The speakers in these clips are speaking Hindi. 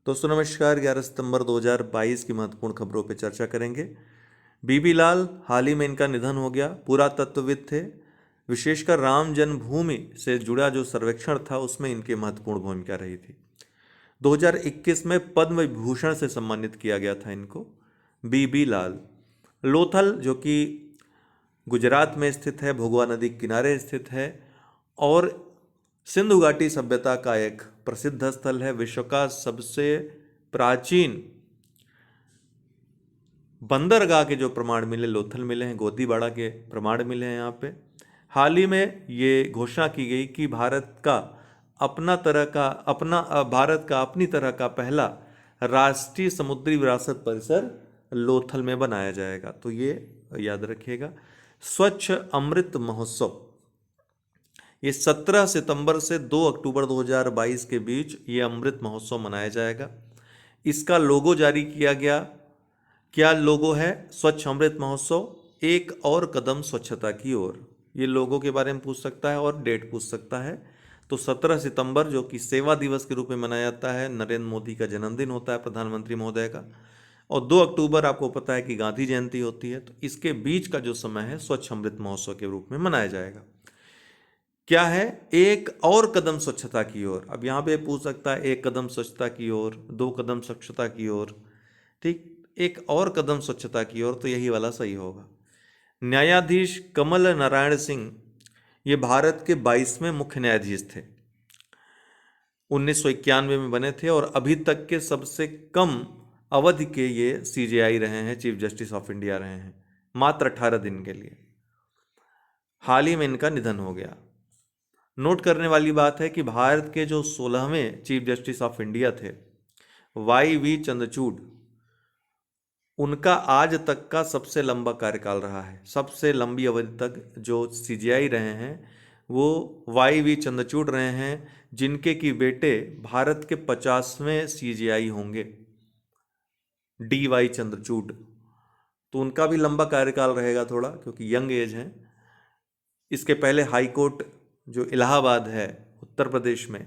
दोस्तों नमस्कार। 11 सितंबर 2022 की महत्वपूर्ण खबरों पर चर्चा करेंगे। बीबी लाल, हाल ही में इनका निधन हो गया। पुरातत्वविद थे। विशेषकर राम जन्मभूमि से जुड़ा जो सर्वेक्षण था उसमें इनकी महत्वपूर्ण भूमिका रही थी। 2021 में पद्म विभूषण से सम्मानित किया गया था इनको। बीबी लाल लोथल, जो कि गुजरात में स्थित है, भोगवा नदी के किनारे स्थित है और सिंधु घाटी सभ्यता का एक प्रसिद्ध स्थल है। विश्व का सबसे प्राचीन बंदरगाह के जो प्रमाण मिले लोथल मिले हैं, गोदीबाड़ा के प्रमाण मिले हैं यहाँ पे। हाल ही में ये घोषणा की गई कि भारत का अपनी तरह का पहला राष्ट्रीय समुद्री विरासत परिसर लोथल में बनाया जाएगा, तो ये याद रखिएगा। स्वच्छ अमृत महोत्सव ये 17 सितंबर से 2 अक्टूबर 2022 के बीच ये अमृत महोत्सव मनाया जाएगा। इसका लोगो जारी किया गया। क्या लोगो है? स्वच्छ अमृत महोत्सव, एक और कदम स्वच्छता की ओर। ये लोगों के बारे में पूछ सकता है और डेट पूछ सकता है। तो 17 सितंबर जो कि सेवा दिवस के रूप में मनाया जाता है, नरेंद्र मोदी का जन्मदिन होता है, प्रधानमंत्री महोदय का। और 2 अक्टूबर आपको पता है कि गांधी जयंती होती है, तो इसके बीच का जो समय है स्वच्छ अमृत महोत्सव के रूप में मनाया जाएगा। क्या है? एक और कदम स्वच्छता की ओर। अब यहाँ पे पूछ सकता है एक कदम स्वच्छता की ओर, 2 कदम स्वच्छता की ओर, ठीक, एक और कदम स्वच्छता की ओर, तो यही वाला सही होगा। न्यायाधीश कमल नारायण सिंह ये भारत के 22वें मुख्य न्यायाधीश थे। 1991 में बने थे और अभी तक के सबसे कम अवधि के ये सीजेआई रहे हैं, चीफ जस्टिस ऑफ इंडिया रहे हैं, मात्र 18 दिन के लिए। हाल ही में इनका निधन हो गया। नोट करने वाली बात है कि भारत के जो 16वें चीफ जस्टिस ऑफ इंडिया थे, YV चंद्रचूड़, उनका आज तक का सबसे लंबा कार्यकाल रहा है। सबसे लंबी अवधि तक जो सीजेआई रहे हैं वो YV चंद्रचूड़ रहे हैं, जिनके की बेटे भारत के 50वें सीजेआई होंगे, DY चंद्रचूड़। तो उनका भी लंबा कार्यकाल रहेगा थोड़ा, क्योंकि यंग एज है। इसके पहले हाई कोर्ट जो इलाहाबाद है उत्तर प्रदेश में,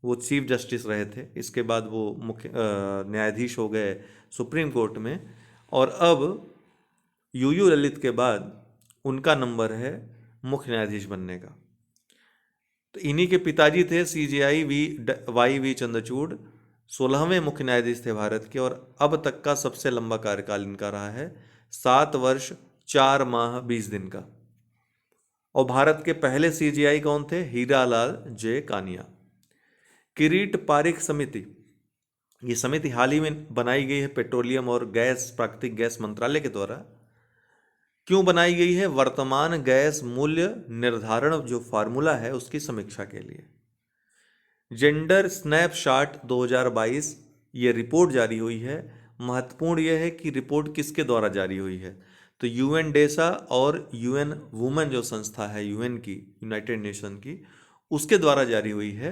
वो चीफ जस्टिस रहे थे। इसके बाद वो मुख्य न्यायाधीश हो गए सुप्रीम कोर्ट में, और अब UU ललित के बाद उनका नंबर है मुख्य न्यायाधीश बनने का। तो इन्हीं के पिताजी थे CJI YV चंद्रचूड़, 16वें मुख्य न्यायाधीश थे भारत के, और अब तक का सबसे लंबा कार्यकाल इनका रहा है 7 वर्ष 4 माह 20 दिन का। और भारत के पहले CJI कौन थे? हीरालाल जे कानिया। किरीट पारिख समिति, ये समिति हाल ही में बनाई गई है पेट्रोलियम और गैस, प्राकृतिक गैस मंत्रालय के द्वारा। क्यों बनाई गई है? वर्तमान गैस मूल्य निर्धारण जो फार्मूला है उसकी समीक्षा के लिए। जेंडर स्नैपशॉट 2022 ये रिपोर्ट जारी हुई है। महत्वपूर्ण यह है कि रिपोर्ट किसके द्वारा जारी हुई है, तो UNDESA और UN वुमेन जो संस्था है UN की, यूनाइटेड नेशन की, उसके द्वारा जारी हुई है।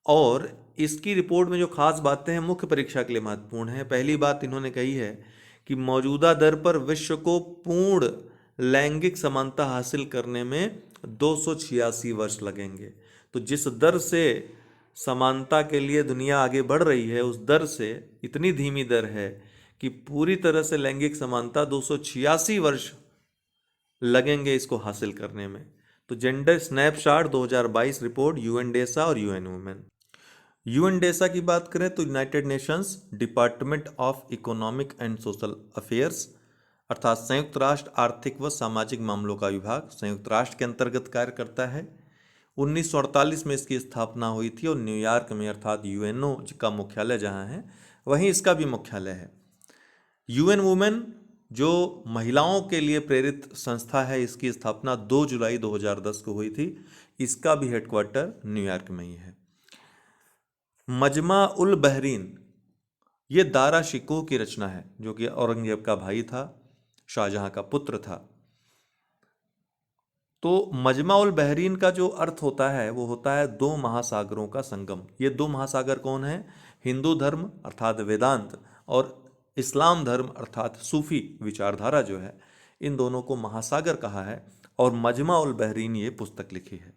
और इसकी रिपोर्ट में जो खास बातें हैं मुख्य परीक्षा के लिए महत्वपूर्ण है। पहली बात इन्होंने कही है कि मौजूदा दर पर विश्व को पूर्ण लैंगिक समानता हासिल करने में 286 वर्ष लगेंगे। तो जिस दर से समानता के लिए दुनिया आगे बढ़ रही है, उस दर से इतनी धीमी दर है कि पूरी तरह से लैंगिक समानता 286 वर्ष लगेंगे इसको हासिल करने में। तो जेंडर स्नैपशॉट 2022 रिपोर्ट UNDESA और UN वुमेन। UNDESA की बात करें तो United Nations department of economic and social affairs, अर्थात संयुक्त राष्ट्र आर्थिक व सामाजिक मामलों का विभाग, संयुक्त राष्ट्र के अंतर्गत कार्य करता है। 1948 में इसकी स्थापना हुई थी और न्यूयॉर्क में, अर्थात UNO का मुख्यालय जहां है वहीं इसका भी मुख्यालय है। UN वुमेन जो महिलाओं के लिए प्रेरित संस्था है, इसकी स्थापना 2 जुलाई 2010 को हुई थी। इसका भी हेडक्वार्टर न्यूयॉर्क में ही है। मजमा उल बहरीन ये दारा शिकोह की रचना है, जो कि औरंगजेब का भाई था, शाहजहां का पुत्र था। तो मजमा उल बहरीन का जो अर्थ होता है वो होता है 2 महासागरों का संगम। ये 2 महासागर कौन है? हिंदू धर्म अर्थात वेदांत और इस्लाम धर्म अर्थात सूफी विचारधारा जो है, इन दोनों को महासागर कहा है। और मजमा उल बहरीन ये पुस्तक लिखी है।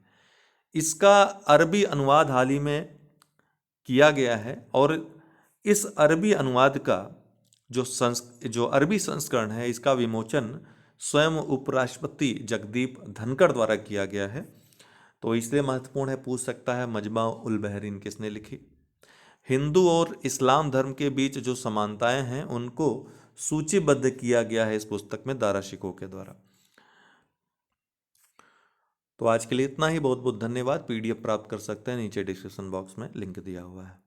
इसका अरबी अनुवाद हाल ही में किया गया है और इस अरबी अनुवाद का जो अरबी संस्करण है, इसका विमोचन स्वयं उपराष्ट्रपति जगदीप धनखड़ द्वारा किया गया है। तो इसलिए महत्वपूर्ण है, पूछ सकता है मजमा उल बहरीन किसने लिखी। हिंदू और इस्लाम धर्म के बीच जो समानताएं हैं उनको सूचीबद्ध किया गया है इस पुस्तक में दारा शिकोह के द्वारा। तो आज के लिए इतना ही। बहुत बहुत धन्यवाद। पीडीएफ प्राप्त कर सकते हैं, नीचे डिस्क्रिप्शन बॉक्स में लिंक दिया हुआ है।